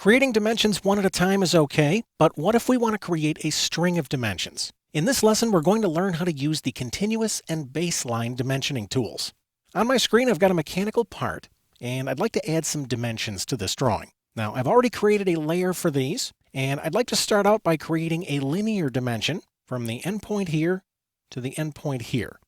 Creating dimensions one at a time is okay, but what if we want to create a string of dimensions? In this lesson, we're going to learn how to use the continuous and baseline dimensioning tools. On my screen, I've got a mechanical part, and I'd like to add some dimensions to this drawing. Now, I've already created a layer for these, and I'd like to start out by creating a linear dimension from the endpoint here to the endpoint here.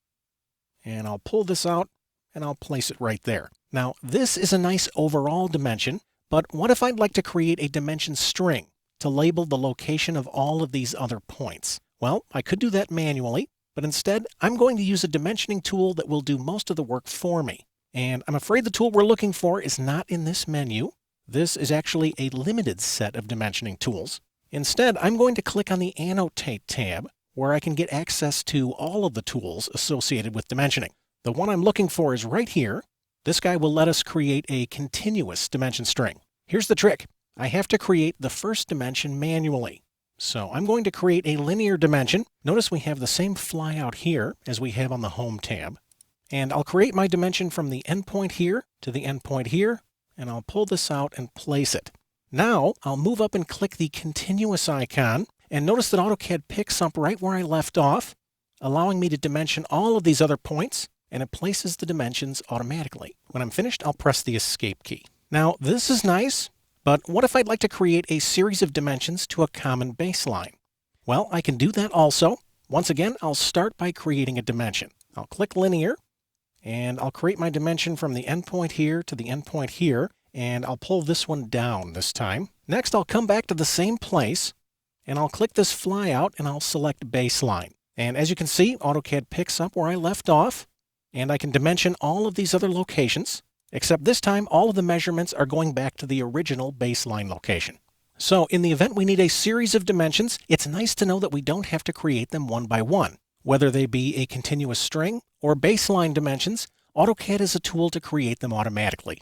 And I'll pull this out, and I'll place it right there. Now, this is a nice overall dimension, but what if I'd like to create a dimension string to label the location of all of these other points? Well, I could do that manually, but instead, I'm going to use a dimensioning tool that will do most of the work for me. And I'm afraid the tool we're looking for is not in this menu. This is actually a limited set of dimensioning tools. Instead, I'm going to click on the Annotate tab, where I can get access to all of the tools associated with dimensioning. The one I'm looking for is right here. This guy will let us create a continuous dimension string. Here's the trick. I have to create the first dimension manually. So I'm going to create a linear dimension. Notice we have the same flyout here as we have on the Home tab. And I'll create my dimension from the endpoint here to the endpoint here, and I'll pull this out and place it. Now I'll move up and click the continuous icon, and notice that AutoCAD picks up right where I left off, allowing me to dimension all of these other points, and it places the dimensions automatically. When I'm finished, I'll press the Escape key. Now, this is nice, but what if I'd like to create a series of dimensions to a common baseline? Well, I can do that also. Once again, I'll start by creating a dimension. I'll click Linear, and I'll create my dimension from the endpoint here to the endpoint here, and I'll pull this one down this time. Next, I'll come back to the same place, and I'll click this flyout, and I'll select Baseline. And as you can see, AutoCAD picks up where I left off, and I can dimension all of these other locations, except this time all of the measurements are going back to the original baseline location. So in the event we need a series of dimensions, it's nice to know that we don't have to create them one by one. Whether they be a continuous string or baseline dimensions, AutoCAD is a tool to create them automatically.